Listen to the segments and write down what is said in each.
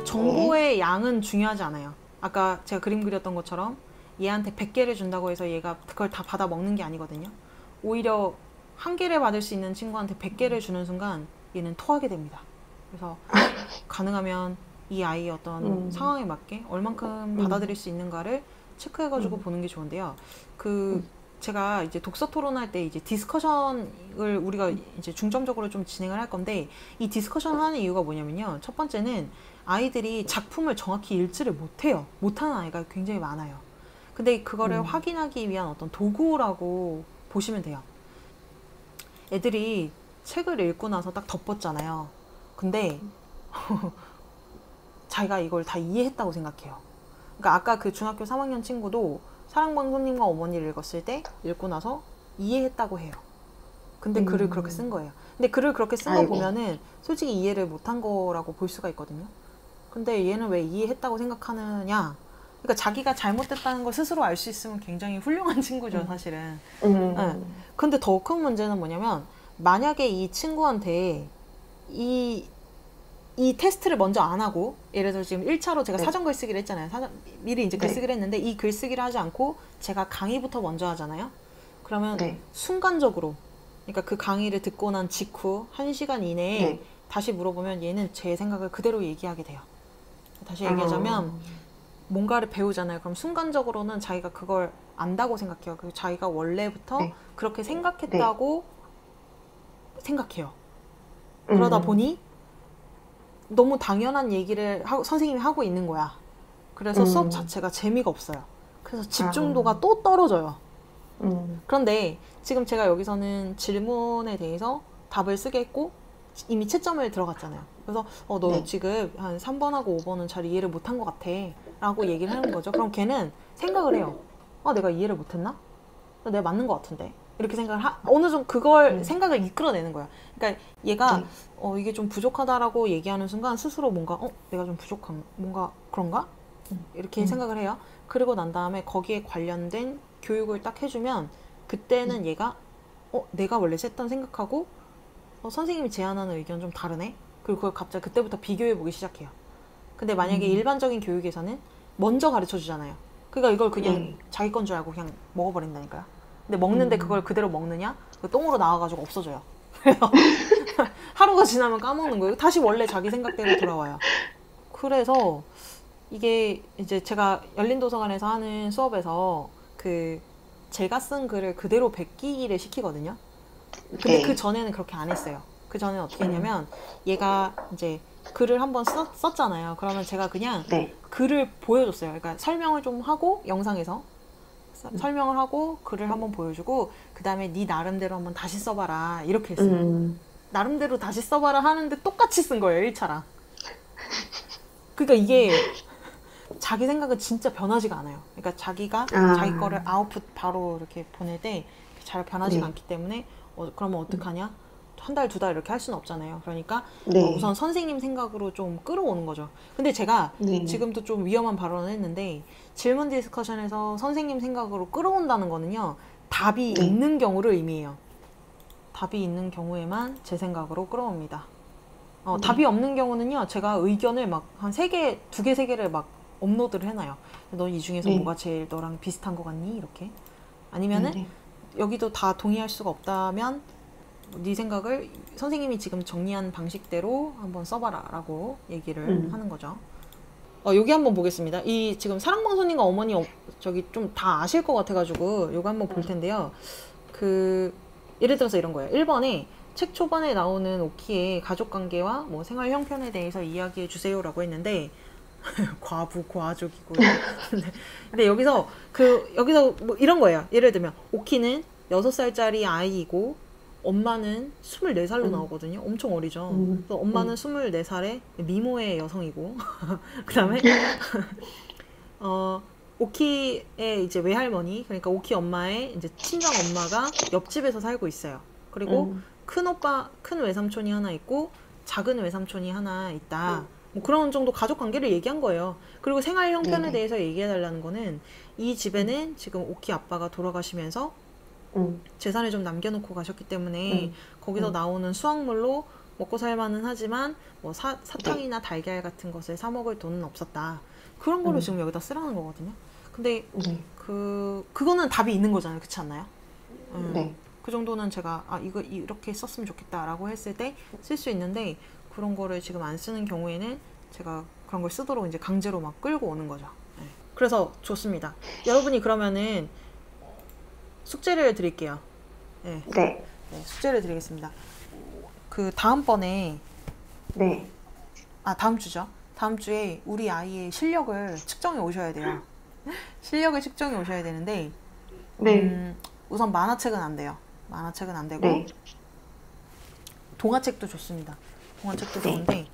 정보의 양은 중요하지 않아요. 아까 제가 그림 그렸던 것처럼 얘한테 100개를 준다고 해서 얘가 그걸 다 받아 먹는 게 아니거든요. 오히려 1개를 받을 수 있는 친구한테 100개를 주는 순간 얘는 토하게 됩니다. 그래서 가능하면 이 아이의 어떤 상황에 맞게 얼만큼 받아들일 수 있는가를 체크해가지고 보는 게 좋은데요. 제가 이제 독서 토론할 때 이제 디스커션을 우리가 이제 중점적으로 좀 진행을 할 건데, 이 디스커션 하는 이유가 뭐냐면요. 첫 번째는 아이들이 작품을 정확히 읽지를 못해요. 못하는 아이가 굉장히 많아요. 근데 그거를 확인하기 위한 어떤 도구라고 보시면 돼요. 애들이 책을 읽고 나서 딱 덮었잖아요. 근데 자기가 이걸 다 이해했다고 생각해요. 그러니까 아까 그 중학교 3학년 친구도 사랑방송님과 어머니를 읽었을 때 읽고 나서 이해했다고 해요. 근데 글을 그렇게 쓴 거예요. 근데 글을 그렇게 쓴 거 보면은 솔직히 이해를 못한 거라고 볼 수가 있거든요. 근데 얘는 왜 이해했다고 생각하느냐? 그러니까 자기가 잘못됐다는 걸 스스로 알 수 있으면 굉장히 훌륭한 친구죠, 사실은. 네. 근데 더 큰 문제는 뭐냐면, 만약에 이 친구한테 이 테스트를 먼저 안 하고, 예를 들어서 지금 1차로 제가 사전 글쓰기를 했잖아요. 미리 이제 글쓰기를 했는데, 이 글쓰기를 하지 않고 제가 강의부터 먼저 하잖아요. 그러면 순간적으로, 그러니까 그 강의를 듣고 난 직후 1시간 이내에 다시 물어보면 얘는 제 생각을 그대로 얘기하게 돼요. 다시 얘기하자면 뭔가를 배우잖아요. 그럼 순간적으로는 자기가 그걸 안다고 생각해요. 그리고 자기가 원래부터 그렇게 생각했다고 생각해요. 그러다 보니 너무 당연한 얘기를 선생님이 하고 있는 거야. 그래서 수업 자체가 재미가 없어요. 그래서 집중도가 또 떨어져요. 그런데 지금 제가 여기서는 질문에 대해서 답을 쓰게 했고 이미 채점을 들어갔잖아요. 그래서 너 지금 한 3번하고 5번은 잘 이해를 못한 것 같아 라고 얘기를 하는 거죠. 그럼 걔는 생각을 해요. 내가 이해를 못했나? 내가 맞는 것 같은데, 이렇게 생각을 어느 정도 그걸 생각을 이끌어내는 거야. 그러니까 얘가 이게 좀 부족하다라고 얘기하는 순간 스스로 뭔가 내가 좀 부족한 뭔가 그런가? 이렇게 생각을 해요. 그리고 난 다음에 거기에 관련된 교육을 딱 해주면 그때는 얘가 내가 원래 했던 생각하고 선생님이 제안하는 의견 좀 다르네? 그리고 그걸 갑자기 그때부터 비교해보기 시작해요. 근데 만약에 일반적인 교육에서는 먼저 가르쳐주잖아요. 그러니까 이걸 그냥 자기 건 줄 알고 그냥 먹어버린다니까요. 근데 먹는데 그걸 그대로 먹느냐? 똥으로 나와가지고 없어져요. 그래서 하루가 지나면 까먹는 거예요. 다시 원래 자기 생각대로 돌아와요. 그래서 이게 이제 제가 열린도서관에서 하는 수업에서 제가 쓴 글을 그대로 베끼기를 시키거든요. 근데 그 전에는 그렇게 안 했어요. 그 전에는 어떻게 했냐면 얘가 이제 글을 한번 썼잖아요. 그러면 제가 그냥 글을 보여줬어요. 그러니까 설명을 좀 하고 영상에서 설명을 하고 글을 한번 보여주고 그 다음에 네 나름대로 한번 다시 써봐라 이렇게 했어요. 나름대로 다시 써봐라 하는데 똑같이 쓴 거예요. 1차랑. 그러니까 이게 자기 생각은 진짜 변하지가 않아요. 그러니까 자기가 자기 거를 아웃풋 바로 이렇게 보낼 때 잘 변하지가 않기 때문에 그러면 어떡하냐? 한 달, 2달 이렇게 할 수는 없잖아요. 그러니까 우선 선생님 생각으로 좀 끌어오는 거죠. 근데 제가 지금도 좀 위험한 발언을 했는데 질문 디스커션에서 선생님 생각으로 끌어온다는 거는요. 답이 있는 경우를 의미해요. 답이 있는 경우에만 제 생각으로 끌어옵니다. 답이 없는 경우는요. 제가 의견을 막 한 3개, 2개, 3개를 막 업로드를 해놔요. 너 이 중에서 뭐가 제일 너랑 비슷한 것 같니? 이렇게. 아니면은 여기도 다 동의할 수가 없다면 네 생각을 선생님이 지금 정리한 방식대로 한번 써봐라 라고 얘기를 하는 거죠. 여기 한번 보겠습니다. 이 지금 사랑방송님과 어머니 저기 좀 다 아실 것 같아가지고 요거 한번 볼 텐데요. 예를 들어서 이런 거예요. 1번에 책 초반에 나오는 오키의 가족관계와 뭐 생활 형편에 대해서 이야기해 주세요 라고 했는데 과부, 과족이고. 근데 여기서 뭐 이런 거예요. 예를 들면, 오키는 6살짜리 아이이고, 엄마는 24살로 나오거든요. 엄청 어리죠. 그래서 엄마는 24살의 미모의 여성이고, 그 다음에, 오키의 이제 외할머니, 그러니까 오키 엄마의 이제 친정 엄마가 옆집에서 살고 있어요. 그리고 큰 외삼촌이 하나 있고, 작은 외삼촌이 하나 있다. 뭐 그런 정도 가족 관계를 얘기한 거예요. 그리고 생활 형편에 대해서 얘기해달라는 거는 이 집에는 지금 오키 아빠가 돌아가시면서 재산을 좀 남겨놓고 가셨기 때문에 거기서 나오는 수확물로 먹고 살만은 하지만 뭐 사탕이나 달걀 같은 것을 사 먹을 돈은 없었다. 그런 거를 지금 여기다 쓰라는 거거든요. 근데 그거는 답이 있는 거잖아요. 그렇지 않나요? 네. 그 정도는 제가 이거 이렇게 썼으면 좋겠다라고 했을 때 쓸 수 있는데 그런 거를 지금 안 쓰는 경우에는 제가 그런 걸 쓰도록 이제 강제로 막 끌고 오는 거죠. 네. 그래서 좋습니다. 여러분이 그러면은 숙제를 드릴게요. 네. 네. 네, 숙제를 드리겠습니다. 그 다음번에 네. 다음 주죠. 다음 주에 우리 아이의 실력을 측정해 오셔야 돼요. 실력을 측정해 오셔야 되는데 네. 우선 만화책은 안 돼요. 만화책은 안 되고 네. 동화책도 좋습니다. 동화책도 네. 좋은데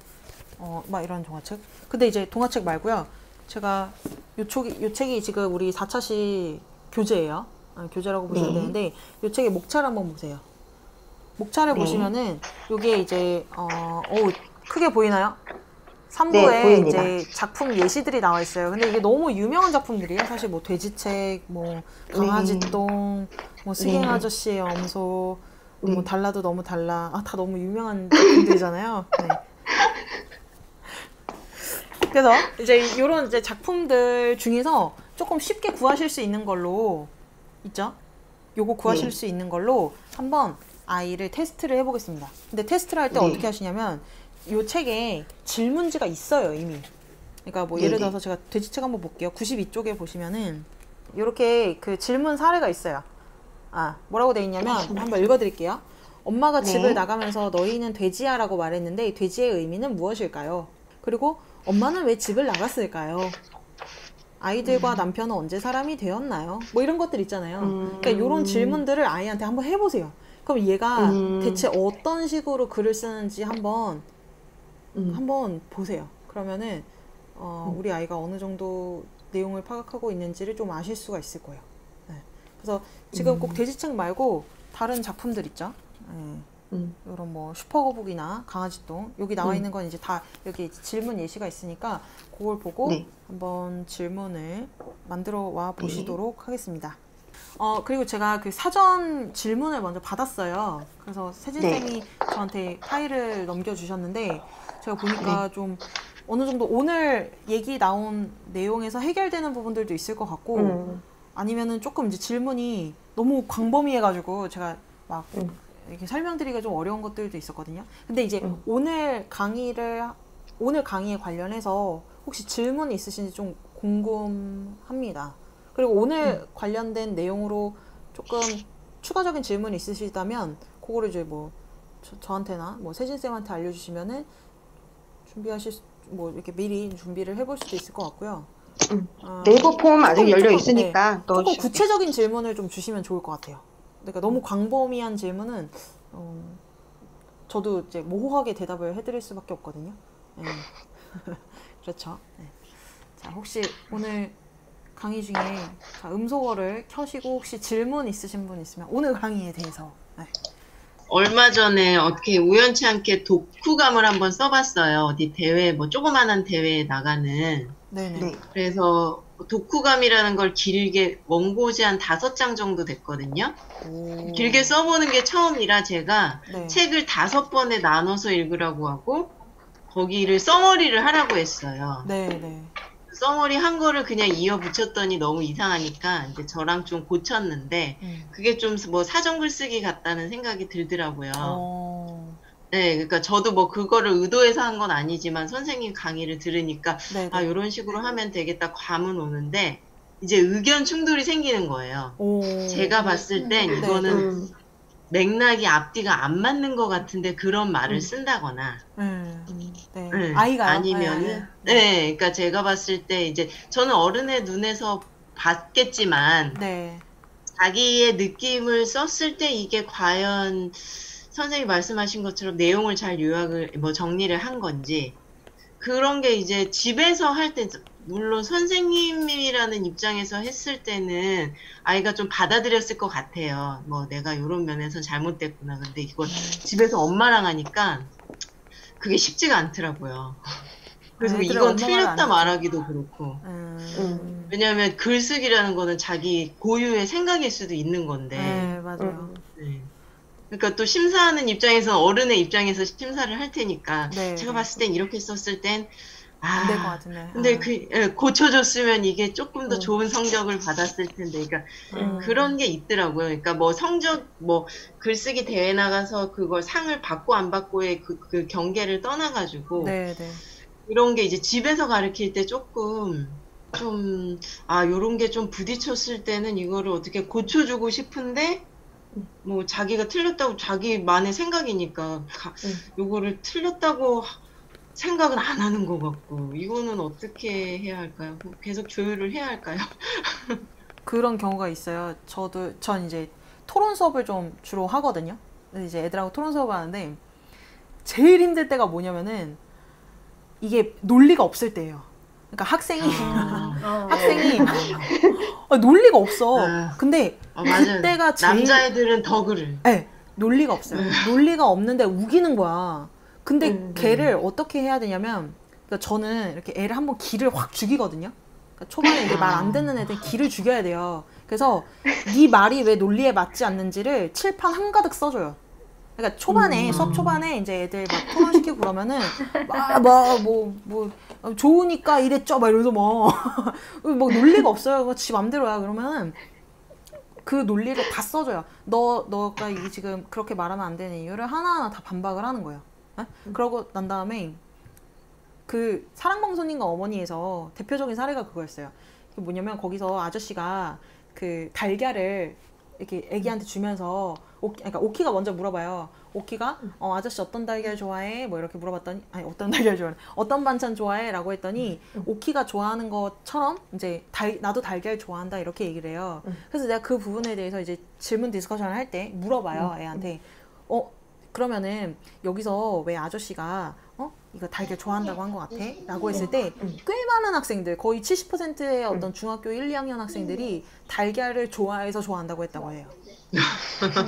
막 이런 동화책. 근데 이제 동화책 말고요. 제가 요 책이 지금 우리 4차시 교재예요. 교재라고 보시면 네. 되는데 요 책의 목차를 한번 보세요. 목차를 네. 보시면은 요게 이제 크게 보이나요? 3부에 네, 보입니다. 이제 작품 예시들이 나와 있어요. 근데 이게 너무 유명한 작품들이에요. 사실 뭐 돼지책, 뭐 강아지똥, 뭐 스갱 네. 아저씨의 염소, 네. 뭐 달라도 너무 달라. 다 너무 유명한 작품들이잖아요. 네. 그래서 이제 이런 이제 작품들 중에서 조금 쉽게 구하실 수 있는 걸로 있죠. 요거 구하실 네. 수 있는 걸로 한번 아이를 테스트를 해보겠습니다. 근데 테스트를 할 때 네. 어떻게 하시냐면 요 책에 질문지가 있어요, 이미. 그러니까 뭐 예를 네네. 들어서 제가 돼지책 한번 볼게요. 92쪽에 보시면은 이렇게 그 질문 사례가 있어요. 뭐라고 돼 있냐면 한번 읽어드릴게요. 엄마가 네. 집을 나가면서 너희는 돼지야 라고 말했는데 돼지의 의미는 무엇일까요? 그리고 엄마는 왜 집을 나갔을까요? 아이들과 남편은 언제 사람이 되었나요? 뭐 이런 것들 있잖아요. 그러니까 이런 질문들을 아이한테 한번 해보세요. 그럼 얘가 대체 어떤 식으로 글을 쓰는지 한번 보세요. 그러면은 우리 아이가 어느 정도 내용을 파악하고 있는지를 좀 아실 수가 있을 거예요. 네. 그래서 지금 꼭 돼지책 말고 다른 작품들 있죠. 이런 뭐 슈퍼거북이나 강아지똥 여기 나와 있는 건 이제 다 여기 질문 예시가 있으니까 그걸 보고 네. 한번 질문을 만들어 와 보시도록 하겠습니다. 그리고 제가 그 사전 질문을 먼저 받았어요. 그래서 세진 쌤이 저한테 파일을 넘겨주셨는데 제가 보니까 좀 어느 정도 오늘 얘기 나온 내용에서 해결되는 부분들도 있을 것 같고 아니면은 조금 이제 질문이 너무 광범위해가지고 제가 막 이렇게 설명드리기가 좀 어려운 것들도 있었거든요. 근데 이제 오늘 강의에 관련해서 혹시 질문 있으신지 좀 궁금합니다. 그리고 오늘 관련된 내용으로 조금 추가적인 질문이 있으시다면 그거를 이제 뭐 저한테나 뭐 세진쌤한테 알려주시면은 뭐 이렇게 미리 준비를 해볼 수도 있을 것 같고요. 네이버 폼 아직 열려 조금, 있으니까 조금 넣어주세요. 구체적인 질문을 좀 주시면 좋을 것 같아요. 그러니까 너무 광범위한 질문은 저도 이제 모호하게 대답을 해드릴 수밖에 없거든요. 네. 그렇죠. 네. 자, 혹시 오늘 강의 중에 음소거를 켜시고 혹시 질문 있으신 분 있으면 오늘 강의에 대해서. 네. 얼마 전에 어떻게 우연치 않게 독후감을 한번 써봤어요. 어디 대회, 뭐 조그만한 대회에 나가는. 네네. 네. 그래서 독후감이라는 걸 길게 원고지 한 5장 정도 됐거든요. 길게 써보는 게 처음이라 제가 책을 5번에 나눠서 읽으라고 하고 거기를 써머리를 하라고 했어요. 네네. 써머리 한 거를 그냥 이어 붙였더니 너무 이상하니까 이제 저랑 좀 고쳤는데 그게 좀 뭐 사전 글쓰기 같다는 생각이 들더라고요. 네, 그러니까 저도 뭐 그거를 의도해서 한 건 아니지만 선생님 강의를 들으니까 네네. 이런 식으로 하면 되겠다 감은 오는데 이제 의견 충돌이 생기는 거예요. 제가 봤을 땐 이거는 맥락이 앞뒤가 안 맞는 것 같은데 그런 말을 쓴다거나 네. 아이가요? 아니면은 그러니까 제가 봤을 때 이제 저는 어른의 눈에서 봤겠지만 자기의 느낌을 썼을 때 이게 과연 선생님이 말씀하신 것처럼 내용을 잘 요약을 뭐 정리를 한 건지 그런 게 이제 집에서 할 때 물론 선생님이라는 입장에서 했을 때는 아이가 좀 받아들였을 것 같아요. 뭐 내가 이런 면에서 잘못됐구나. 근데 이걸 집에서 엄마랑 하니까 그게 쉽지가 않더라고요. 그래서 이건 틀렸다 말하기도 그렇고. 왜냐하면 글쓰기라는 거는 자기 고유의 생각일 수도 있는 건데. 맞아요. 그러니까 또 심사하는 입장에서 어른의 입장에서 심사를 할 테니까 네, 제가 네. 봤을 땐 이렇게 썼을 땐 안 될 것 같은데. 근데 고쳐줬으면 이게 조금 더 좋은 성적을 받았을 텐데, 그러니까 그런 게 있더라고요. 그러니까 뭐 성적, 뭐 글쓰기 대회 나가서 그걸 상을 받고 안 받고의 그 경계를 떠나가지고 네, 네. 이런 게 이제 집에서 가르칠 때 조금 좀 요런 게 좀 부딪혔을 때는 이거를 어떻게 고쳐주고 싶은데 뭐 자기가 틀렸다고 자기만의 생각이니까 요거를 틀렸다고 생각은 안 하는 것 같고 이거는 어떻게 해야 할까요? 계속 조율을 해야 할까요? 그런 경우가 있어요. 전 이제 토론 수업을 좀 주로 하거든요. 그래서 이제 애들하고 토론 수업을 하는데 제일 힘들 때가 뭐냐면은 이게 논리가 없을 때예요. 그러니까 학생이 논리가 없어. 근데 그때가 제일 남자애들은 더 그래. 네, 논리가 없어요. 논리가 없는데 우기는 거야. 근데 걔를 어떻게 해야 되냐면, 그러니까 저는 이렇게 애를 한번 기를 확 죽이거든요. 그러니까 초반에 이제 말 안 듣는 애들 기를 죽여야 돼요. 그래서 네 말이 왜 논리에 맞지 않는지를 칠판 한가득 써줘요. 그러니까 초반에 수업 초반에 이제 애들 막 토론시키고 그러면은 좋으니까 이랬죠 막 이러면서 뭐 논리가 없어요. 지 맘대로야. 그러면은 그 논리를 다 써줘요. 너가 이게 지금 그렇게 말하면 안 되는 이유를 하나하나 다 반박을 하는 거예요. 그러고 난 다음에 그 사랑방송님과 어머니에서 대표적인 사례가 그거였어요. 그게 뭐냐면 거기서 아저씨가 그 달걀을 이렇게 애기한테 주면서 그러니까 오키가 먼저 물어봐요. 오키가 아저씨 어떤 달걀 좋아해? 뭐 이렇게 물어봤더니 어떤 달걀 좋아해? 어떤 반찬 좋아해? 라고 했더니 오키가 좋아하는 것처럼 이제 나도 달걀 좋아한다 이렇게 얘기를 해요. 그래서 내가 그 부분에 대해서 이제 질문 디스커션을 할 때 물어봐요. 애한테 그러면은 여기서 왜 아저씨가 이거 달걀 좋아한다고 한 것 같아? 라고 했을 때 꽤 많은 학생들, 거의 70%의 어떤 중학교 1, 2학년 학생들이 달걀을 좋아해서 좋아한다고 했다고 해요.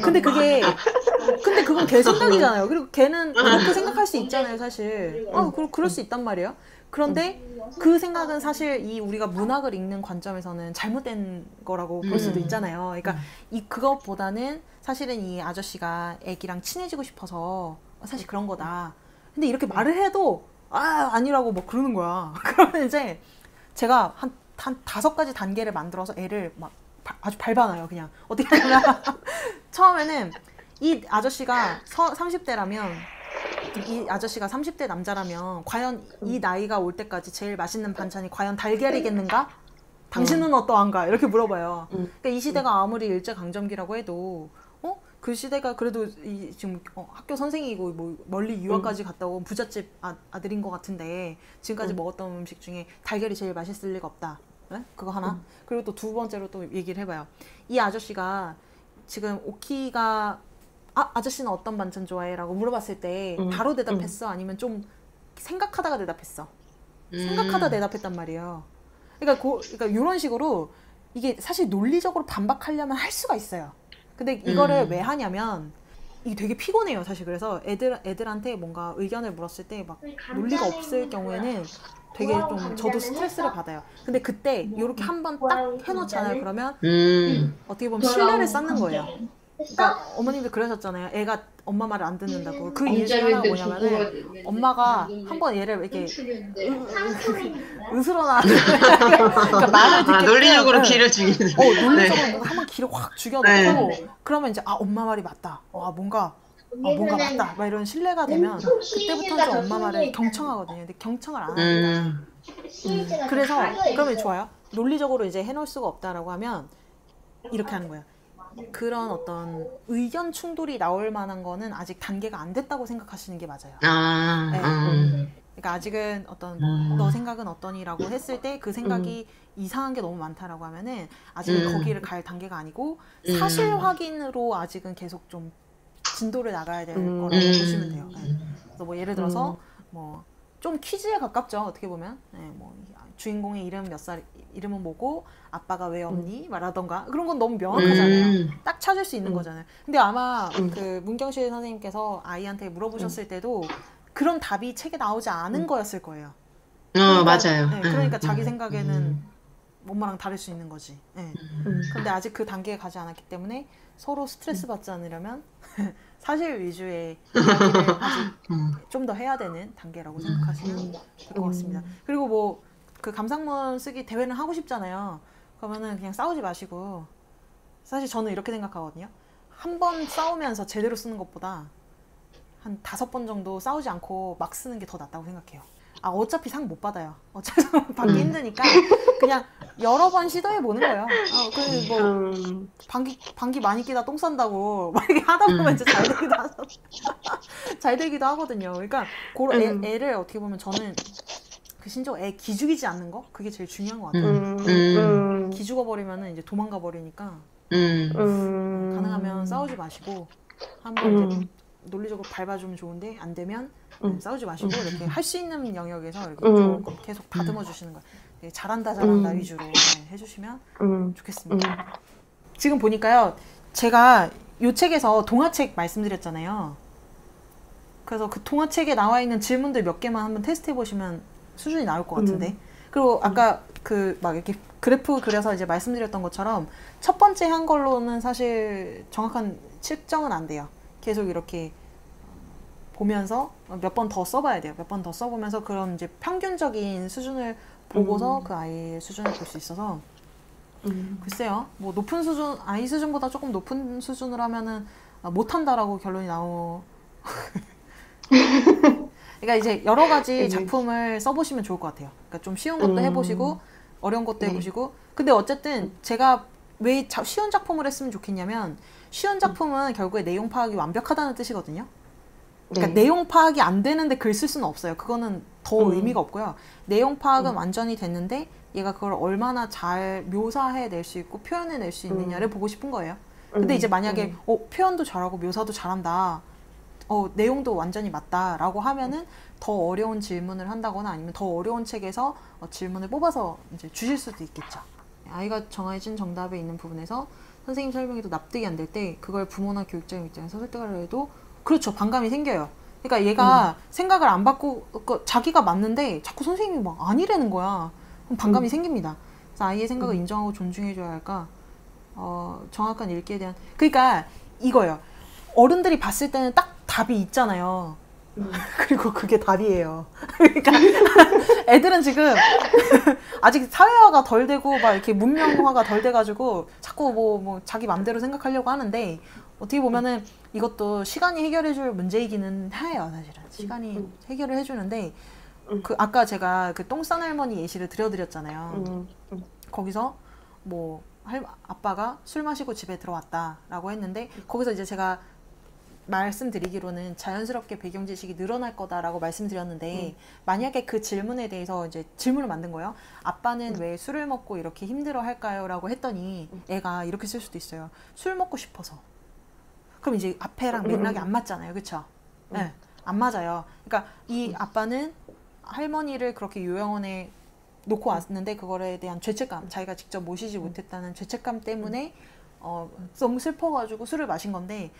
근데 그건 걔 생각이잖아요. 그리고 걔는 그렇게 생각할 수 있잖아요, 사실. 그럴 수 있단 말이에요. 그런데 그 생각은 사실 우리가 문학을 읽는 관점에서는 잘못된 거라고 볼 수도 있잖아요. 그러니까 그것보다는 사실은 이 아저씨가 애기랑 친해지고 싶어서 사실 그런 거다. 근데 이렇게 말을 해도 아니라고 뭐 그러는 거야. 그러면 이제 제가 한 5가지 단계를 만들어서 애를 막 아주 밟아놔요. 그냥 어떻게 하냐면 처음에는 이 아저씨가 30대라면 이 아저씨가 30대 남자라면 과연 이 나이가 올 때까지 제일 맛있는 반찬이 과연 달걀이겠는가? 당신은 어떠한가? 이렇게 물어봐요. 그러니까 이 시대가 아무리 일제강점기라고 해도 그 시대가 그래도 지금 학교 선생이고 뭐 멀리 유학까지 갔다 온 부잣집 아들인 것 같은데 지금까지 먹었던 음식 중에 달걀이 제일 맛있을 리가 없다. 네? 그거 하나. 그리고 또 두 번째로 또 얘기를 해봐요. 이 아저씨가 지금 오키가 아저씨는 어떤 반찬 좋아해? 라고 물어봤을 때 바로 대답했어? 아니면 좀 생각하다가 대답했어? 생각하다 대답했단 말이에요. 그러니까 이런 식으로 이게 사실 논리적으로 반박하려면 할 수가 있어요. 근데 이거를 왜 하냐면 이게 되게 피곤해요, 사실. 그래서 애들한테 뭔가 의견을 물었을 때 막 논리가 없을 경우에는 되게 좀 저도 스트레스를 받아요. 근데 그때 이렇게 한번 딱 해놓잖아요. 그러면 어떻게 보면 신뢰를 쌓는 거예요. 그러니까 어머님도 그러셨잖아요. 애가 엄마 말을 안 듣는다고. 그 이유 중에 하나가 뭐냐면은 엄마가 한번 얘를 이렇게 으스러나 그러니까 말을 듣게 논리적으로 기를 죽이는 논리적으로 한번 기를 확 죽여놓고 그러면 이제 엄마 말이 맞다. 뭔가 맞다. 막 이런 신뢰가 되면 그때부터는 좀 엄마 말을 경청하거든요. 근데 경청을 안 합니다. 그래서 그러면 좋아요. 논리적으로 이제 해놓을 수가 없다라고 하면 이렇게 하는 거예요. 그런 어떤 의견 충돌이 나올 만한 거는 아직 단계가 안 됐다고 생각하시는 게 맞아요. 그러니까 아직은 어떤 너 생각은 어떠니라고 했을 때 그 생각이 이상한 게 너무 많다라고 하면은 아직은 거기를 갈 단계가 아니고 사실 확인으로 아직은 계속 좀 진도를 나가야 될 거라고 보시면 돼요. 그래서 뭐 예를 들어서 뭐 좀 퀴즈에 가깝죠. 어떻게 보면 뭐 주인공의 이름 몇 살, 이름은 뭐고 아빠가 왜 없니? 말하던가 그런 건 너무 명확하잖아요. 딱 찾을 수 있는 거잖아요. 근데 아마 그 문경실 선생님께서 아이한테 물어보셨을 때도 그런 답이 책에 나오지 않은 거였을 거예요. 그러니까, 맞아요. 그러니까 자기 생각에는 엄마랑 다를 수 있는 거지. 네. 근데 아직 그 단계에 가지 않았기 때문에 서로 스트레스 받지 않으려면 사실 위주의 이야기를 아직 좀 더 해야 되는 단계라고 생각하시면 될 것 같습니다. 그리고 뭐 그 감상문 쓰기 대회는 하고 싶잖아요. 그러면은 그냥 싸우지 마시고, 사실 저는 이렇게 생각하거든요. 한 번 싸우면서 제대로 쓰는 것보다 한 5번 정도 싸우지 않고 막 쓰는 게 더 낫다고 생각해요. 아, 어차피 상 못 받아요. 어차피 받기 힘드니까 그냥 여러 번 시도해 보는 거예요. 그 뭐 방귀 많이 끼다 똥 싼다고 막 이렇게 하다 보면 이제 잘 되기도 하거든요. 그러니까 애를 어떻게 보면 저는 그 심지어 애 기죽이지 않는 거, 그게 제일 중요한 것 같아요. 기죽어 버리면은 이제 도망가 버리니까 가능하면 싸우지 마시고 한번 이제 논리적으로 밟아주면 좋은데 안 되면 싸우지 마시고 이렇게 할 수 있는 영역에서 이렇게 계속 다듬어 주시는 거예요. 잘한다 위주로 해주시면 좋겠습니다. 지금 보니까요, 제가 이 책에서 동화책 말씀드렸잖아요. 그래서 그 동화책에 나와 있는 질문들 몇 개만 한번 테스트 해보시면 수준이 나올 것 같은데. 그리고 아까 그 막 이렇게 그래프 그려서 이제 말씀드렸던 것처럼 첫 번째 한 걸로는 사실 정확한 측정은 안 돼요. 계속 이렇게 보면서 몇 번 더 써봐야 돼요. 몇 번 더 써보면서 그런 이제 평균적인 수준을 보고서 그 아이의 수준을 볼 수 있어서 글쎄요, 뭐 높은 수준, 아이 수준보다 조금 높은 수준으로 하면은 못한다라고 결론이 나오. 그러니까 이제 여러 가지 작품을 써보시면 좋을 것 같아요. 그러니까 좀 쉬운 것도 해보시고 어려운 것도 해보시고. 근데 어쨌든 제가 왜 쉬운 작품을 했으면 좋겠냐면, 쉬운 작품은 결국에 내용 파악이 완벽하다는 뜻이거든요. 그러니까 내용 파악이 안 되는데 글 쓸 수는 없어요. 그거는 더 의미가 없고요. 내용 파악은 완전히 됐는데 얘가 그걸 얼마나 잘 묘사해낼 수 있고 표현해낼 수 있느냐를 보고 싶은 거예요. 근데 이제 만약에 표현도 잘하고 묘사도 잘한다, 내용도 완전히 맞다라고 하면은 더 어려운 질문을 한다거나 아니면 더 어려운 책에서 질문을 뽑아서 이제 주실 수도 있겠죠. 아이가 정해진 정답에 있는 부분에서 선생님 설명에도 납득이 안 될 때 그걸 부모나 교육자의 입장에서 설득하려 해도 그렇죠, 반감이 생겨요. 그러니까 얘가 생각을 안 바꾸고 자기가 맞는데 자꾸 선생님이 막 아니라는 거야. 그럼 반감이 생깁니다. 그래서 아이의 생각을 인정하고 존중해줘야 할까? 정확한 읽기에 대한, 그러니까 이거예요. 어른들이 봤을 때는 딱 답이 있잖아요. 그리고 그게 답이에요. 그러니까 애들은 지금 아직 사회화가 덜 되고 막 이렇게 문명화가 덜 돼가지고 자꾸 뭐 자기 맘대로 생각하려고 하는데, 어떻게 보면은 이것도 시간이 해결해줄 문제이기는 해요. 사실은 시간이 해결을 해주는데, 그 아까 제가 그 똥 싼 할머니 예시를 들어드렸잖아요. 거기서 뭐 아빠가 술 마시고 집에 들어왔다라고 했는데, 거기서 이제 제가 말씀드리기로는 자연스럽게 배경 지식이 늘어날 거다라고 말씀드렸는데, 만약에 그 질문에 대해서 이제 질문을 만든 거예요. 아빠는 왜 술을 먹고 이렇게 힘들어 할까요? 라고 했더니 애가 이렇게 쓸 수도 있어요. 술 먹고 싶어서. 그럼 이제 앞에랑 맥락이 안 맞잖아요. 그쵸? 네, 안 맞아요. 그러니까 이 아빠는 할머니를 그렇게 요양원에 놓고 왔는데 그거에 대한 죄책감, 자기가 직접 모시지 못했다는 죄책감 때문에 너무 슬퍼가지고 술을 마신 건데,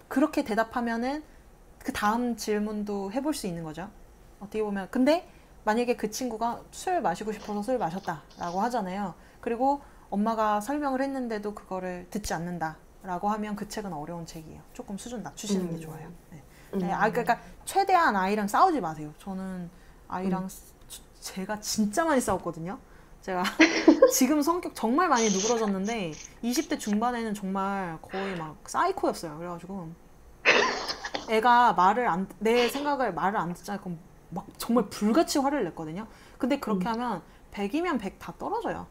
그렇게 대답하면은 그 다음 질문도 해볼 수 있는 거죠. 어떻게 보면. 근데 만약에 그 친구가 술 마시고 싶어서 술 마셨다라고 하잖아요. 그리고 엄마가 설명을 했는데도 그거를 듣지 않는다라고 하면 그 책은 어려운 책이에요. 조금 수준 낮추시는 게 좋아요. 네. 그러니까 최대한 아이랑 싸우지 마세요. 저는 아이랑 제가 진짜 많이 싸웠거든요. 제가 지금 성격 정말 많이 누그러졌는데 20대 중반에는 정말 거의 막 사이코였어요. 그래가지고 애가 내 생각을 말을 안 듣잖아요. 그럼 막 정말 불같이 화를 냈거든요. 근데 그렇게 하면 100이면 100 다 떨어져요.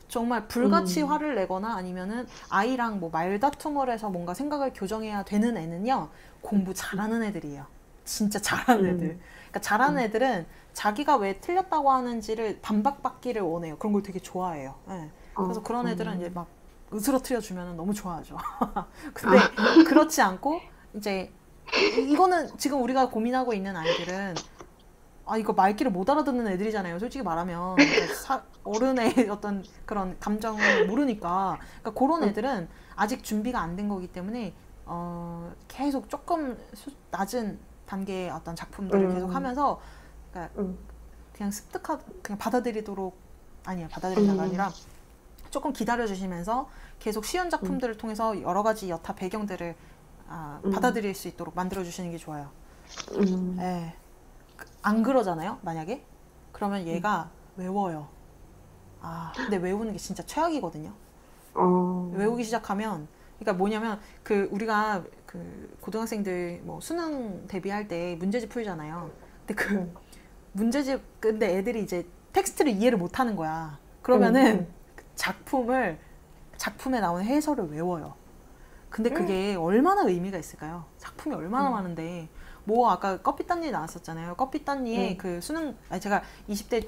정말 불같이 화를 내거나 아니면은 아이랑 뭐 말다툼을 해서 뭔가 생각을 교정해야 되는 애는요, 공부 잘하는 애들이에요. 진짜 잘하는 애들. 그러니까 잘하는 애들은 자기가 왜 틀렸다고 하는지를 반박받기를 원해요. 그런 걸 되게 좋아해요. 네. 그래서 그런 애들은 이제 막 으스러뜨려 주면 너무 좋아하죠. 근데 그렇지 않고 이제 이거는 지금 우리가 고민하고 있는 아이들은 이거 말귀를 못 알아듣는 애들이잖아요. 솔직히 말하면. 그러니까 어른의 어떤 그런 감정을 모르니까. 그러니까 그런 애들은 아직 준비가 안 된 거기 때문에 계속 조금 낮은 단계의 어떤 작품들을 계속 하면서, 그러니까 그냥 그냥 받아들이도록 아니에요. 받아들인다가 아니라 조금 기다려주시면서 계속 쉬운 작품들을 통해서 여러 가지 여타 배경들을 받아들일 수 있도록 만들어주시는 게 좋아요. 네. 안 그러잖아요, 만약에? 그러면 얘가 외워요. 근데 외우는 게 진짜 최악이거든요. 외우기 시작하면, 그러니까 뭐냐면, 우리가 고등학생들 뭐 수능 대비할 때 문제집 풀잖아요. 근데 문제집, 근데 애들이 이제 텍스트를 이해를 못 하는 거야. 그러면은 작품에 나오는 해설을 외워요. 근데 그게 얼마나 의미가 있을까요? 작품이 얼마나 많은데. 뭐 아까 껍빛단니 나왔었잖아요. 껍빛단니의 수능, 제가 20대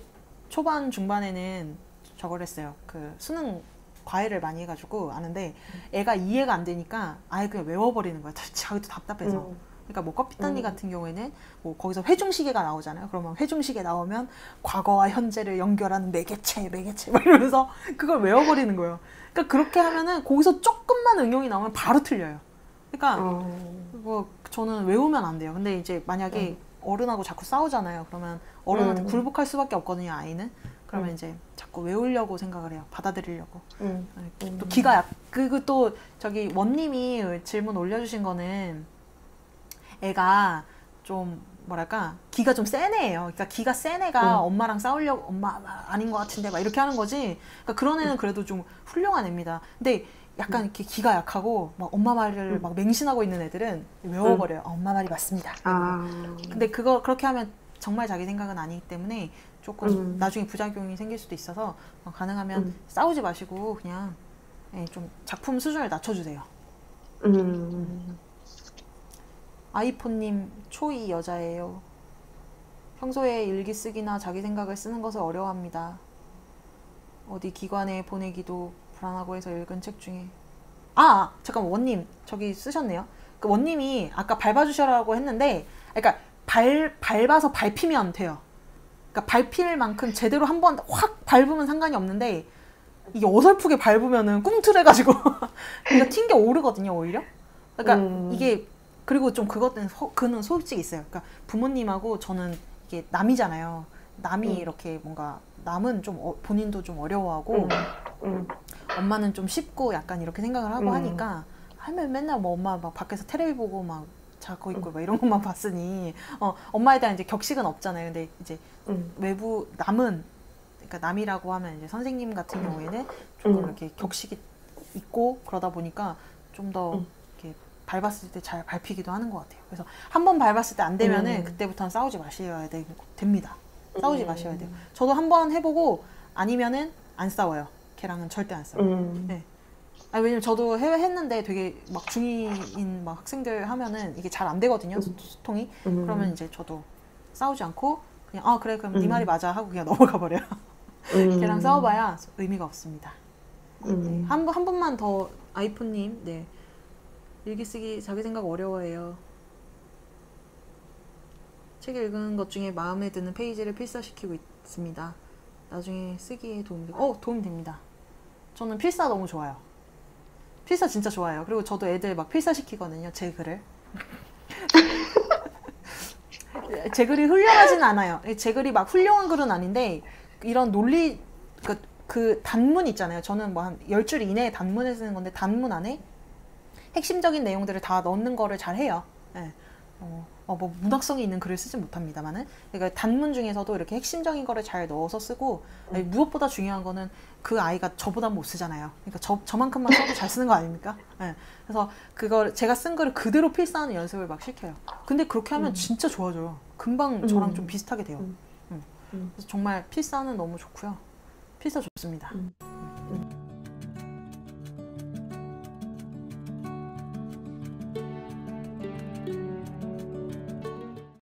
초반 중반에는 저걸 했어요. 수능 과외를 많이 해가지고 아는데 애가 이해가 안 되니까 아예 그냥 외워버리는 거야. 자기도 답답해서. 그러니까 뭐 껍빛단니 같은 경우에는 뭐 거기서 회중시계가 나오잖아요. 그러면 회중시계 나오면 과거와 현재를 연결하는 매개체 막 이러면서 그걸 외워버리는 거예요. 그러니까 그렇게 하면은 거기서 조금만 응용이 나오면 바로 틀려요. 그러니까 뭐 저는 외우면 안 돼요. 근데 이제 만약에 어른하고 자꾸 싸우잖아요. 그러면 어른한테 굴복할 수밖에 없거든요, 아이는. 그러면 이제 자꾸 외우려고 생각을 해요. 받아들이려고. 또 그리고 또 저기 원님이 질문 올려주신 거는 애가 좀 뭐랄까 기가 좀 센 애예요. 그러니까 기가 센 애가 엄마랑 싸우려고 엄마 아닌 것 같은데 막 이렇게 하는 거지. 그러니까 그런 애는 그래도 좀 훌륭한 애입니다. 근데 약간 이렇게 기가 약하고 막 엄마 말을 막 맹신하고 있는 애들은 외워버려요. 엄마 말이 맞습니다. 근데 그렇게 하면 정말 자기 생각은 아니기 때문에 조금 나중에 부작용이 생길 수도 있어서 가능하면 싸우지 마시고 그냥 좀 작품 수준을 낮춰주세요. 아이폰님 초2 여자예요. 평소에 일기 쓰기나 자기 생각을 쓰는 것을 어려워합니다. 어디 기관에 보내기도 불안하고 해서 읽은 책 중에 잠깐만 원님 저기 쓰셨네요. 원님이 아까 밟아주셔라고 했는데 그러니까 밟아서 밟히면 돼요. 그러니까 밟힐 만큼 제대로 한번 확 밟으면 상관이 없는데 이게 어설프게 밟으면은 꿈틀해가지고 그러니까 튕겨 오르거든요 오히려. 그러니까 이게 그리고 좀 그는 솔직히 있어요. 그러니까 부모님하고 저는 이게 남이잖아요. 남이 이렇게 뭔가 남은 좀 본인도 좀 어려워하고 엄마는 좀 쉽고 약간 이렇게 생각을 하고 하니까 하면 맨날 뭐 엄마 막 밖에서 테레비 보고 막 자고 있고 막 이런 것만 봤으니 엄마에 대한 이제 격식은 없잖아요. 근데 이제 외부 남은 그러니까 남이라고 하면 이제 선생님 같은 경우에는 조금 이렇게 격식이 있고 그러다 보니까 좀 더 이렇게 밟았을 때 잘 밟히기도 하는 것 같아요. 그래서 한 번 밟았을 때 안 되면은 그때부터는 싸우지 마셔야 됩니다. 싸우지 마셔야 돼요. 저도 한 번 해보고 아니면은 안 싸워요. 걔랑은 절대 안 싸워요. 네. 왜냐면 저도 했는데 되게 막 중2인 막 학생들 하면은 이게 잘 안 되거든요. 소통이. 그러면 이제 저도 싸우지 않고 그냥 그래 그럼 네 말이 맞아 하고 그냥 넘어가 버려요. 걔랑 싸워봐야 의미가 없습니다. 네. 한 번만 더 아이폰님 네. 일기 쓰기 자기 생각 어려워해요. 책 읽은 것 중에 마음에 드는 페이지를 필사시키고 있습니다. 나중에 쓰기에 도움이 됩니다. 저는 필사 너무 좋아요. 필사 진짜 좋아요. 그리고 저도 애들 막 필사시키거든요. 제 글을. 제 글이 훌륭하진 않아요. 제 글이 막 훌륭한 글은 아닌데 이런 논리 그 단문 있잖아요. 저는 뭐 한 10줄 이내의 단문을 쓰는 건데 단문 안에 핵심적인 내용들을 다 넣는 거를 잘 해요. 네. 뭐 문학성이 있는 글을 쓰진 못합니다만은 그러니까 단문 중에서도 이렇게 핵심적인 거를 잘 넣어서 쓰고 무엇보다 중요한 거는 그 아이가 저보다 못 쓰잖아요. 그러니까 저만큼만 써도 잘 쓰는 거 아닙니까? 네. 그래서 그걸 제가 쓴 글을 그대로 필사하는 연습을 막 시켜요. 근데 그렇게 하면 진짜 좋아져요. 금방 저랑 좀 비슷하게 돼요. 그래서 정말 필사는 너무 좋고요. 필사 좋습니다.